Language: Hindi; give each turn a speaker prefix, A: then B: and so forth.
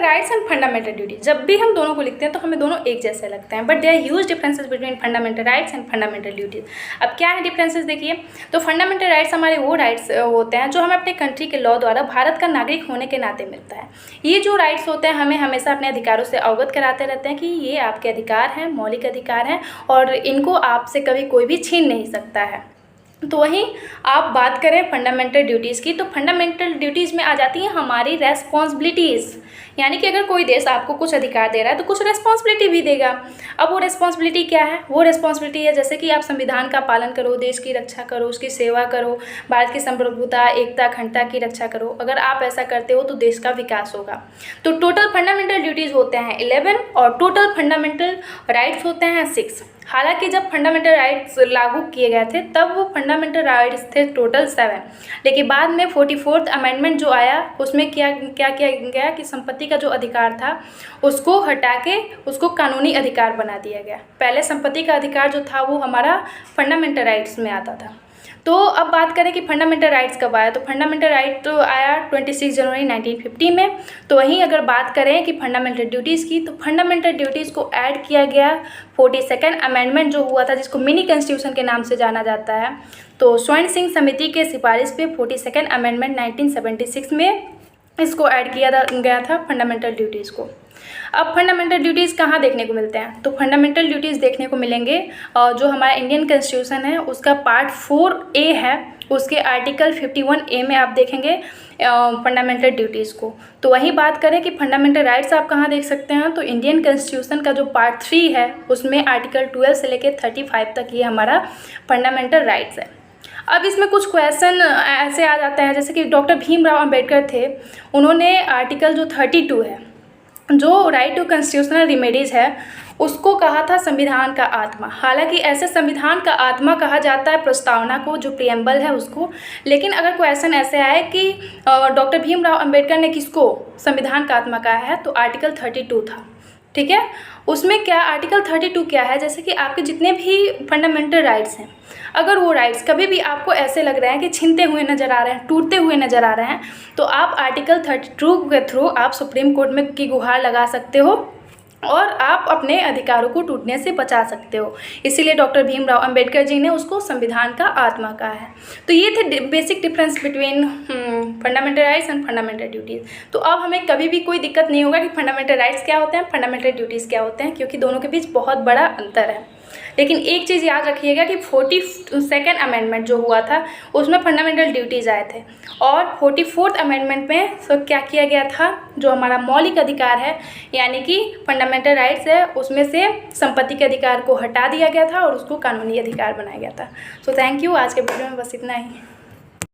A: राइट्स एंड फंडामेंटल ड्यूटी, जब भी हम दोनों को लिखते हैं तो हमें दोनों एक जैसे लगते हैं, but there are huge differences between fundamental rights and fundamental duties. अब क्या है डिफरेंसेस देखिए, तो फंडामेंटल राइट्स हमारे वो राइट्स होते हैं जो हमें अपने कंट्री के लॉ द्वारा भारत का नागरिक होने के नाते मिलता है। ये जो राइट्स होते हैं हमें हमेशा अपने अधिकारों से अवगत कराते रहते हैं कि ये आपके अधिकार हैं, मौलिक अधिकार हैं, और इनको आपसे कभी कोई भी छीन नहीं सकता है। तो वहीं आप बात करें फंडामेंटल ड्यूटीज़ की, तो फंडामेंटल ड्यूटीज़ में आ जाती हैं हमारी रेस्पॉन्सिबिलिटीज़, यानी कि अगर कोई देश आपको कुछ अधिकार दे रहा है तो कुछ रेस्पॉन्सिबिलिटी भी देगा। अब वो रेस्पॉन्सिबिलिटी क्या है? वो रेस्पॉन्सिबिलिटी है जैसे कि आप संविधान का पालन करो, देश की रक्षा करो, उसकी सेवा करो, भारत की संप्रभुता, एकता, अखंडता की रक्षा करो। अगर आप ऐसा करते हो तो देश का विकास होगा। तो टोटल फंडामेंटल ड्यूटीज़ होते हैं 11 और टोटल फंडामेंटल राइट्स होते हैं 6। हालांकि जब फंडामेंटल राइट्स लागू किए गए थे तब वो फंडामेंटल राइट्स थे टोटल 7, लेकिन बाद में 44th अमेंडमेंट जो आया उसमें क्या किया गया कि संपत्ति का जो अधिकार था उसको हटा के उसको कानूनी अधिकार बना दिया गया। पहले संपत्ति का अधिकार जो था वो हमारा फंडामेंटल राइट्स में आता था। तो अब बात करें कि फंडामेंटल राइट्स कब आया, तो फंडामेंटल राइट तो आया 26 जनवरी 1950 में। तो वहीं अगर बात करें कि फंडामेंटल ड्यूटीज़ की, तो फंडामेंटल ड्यूटीज़ को ऐड किया गया 42nd अमेंडमेंट जो हुआ था, जिसको मिनी कॉन्स्टिट्यूशन के नाम से जाना जाता है। तो स्वर्ण सिंह समिति के सिफारिश पे 42nd अमेंडमेंट 1976 में इसको ऐड किया गया था फंडामेंटल ड्यूटीज़ को। अब फंडामेंटल ड्यूटीज़ कहाँ देखने को मिलते हैं, तो फंडामेंटल ड्यूटीज़ देखने को मिलेंगे जो हमारा इंडियन कॉन्स्टिट्यूशन है उसका पार्ट 4A है, उसके आर्टिकल 51A में आप देखेंगे फंडामेंटल ड्यूटीज़ को। तो वहीं बात करें कि फंडामेंटल राइट्स आप कहाँ देख सकते हैं, तो इंडियन कॉन्स्टिट्यूशन का जो पार्ट 3 है उसमें आर्टिकल 12 से लेकर 35 तक ये हमारा फंडामेंटल राइट्स है। अब इसमें कुछ क्वेश्चन ऐसे आ जाते हैं जैसे कि डॉक्टर भीमराव अंबेडकर थे, उन्होंने आर्टिकल जो 32 है जो राइट टू कॉन्स्टिट्यूशनल रिमेडीज़ है उसको कहा था संविधान का आत्मा। हालांकि ऐसे संविधान का आत्मा कहा जाता है प्रस्तावना को, जो प्रियम्बल है उसको। लेकिन अगर क्वेश्चन ऐसे आए कि डॉक्टर भीमराव अंबेडकर ने किसको संविधान का आत्मा कहा है, तो आर्टिकल 32 था, ठीक है। उसमें क्या आर्टिकल 32 क्या है, जैसे कि आपके जितने भी फंडामेंटल राइट्स हैं, अगर वो राइट्स कभी भी आपको ऐसे लग रहे हैं कि छीनते हुए नज़र आ रहे हैं, टूटते हुए नज़र आ रहे हैं, तो आप आर्टिकल 32 के थ्रू आप सुप्रीम कोर्ट में की गुहार लगा सकते हो और आप अपने अधिकारों को टूटने से बचा सकते हो। इसीलिए डॉक्टर भीमराव अंबेडकर जी ने उसको संविधान का आत्मा कहा है। तो ये थे basic difference between fundamental rights and fundamental duties. तो अब हमें कभी भी कोई दिक्कत नहीं होगा कि फंडामेंटल राइट्स क्या होते हैं, फंडामेंटल ड्यूटीज़ क्या होते हैं, क्योंकि दोनों के बीच बहुत बड़ा अंतर है। लेकिन एक चीज़ याद रखिएगा कि 42nd अमेंडमेंट जो हुआ था उसमें फंडामेंटल ड्यूटीज़ आए थे, और 44th अमेंडमेंट में तो क्या किया गया था, जो हमारा मौलिक अधिकार है यानी कि फंडामेंटल राइट्स है उसमें से संपत्ति के अधिकार को हटा दिया गया था और उसको कानूनी अधिकार बनाया गया था। सो थैंक यू, आज के वीडियो में बस इतना ही।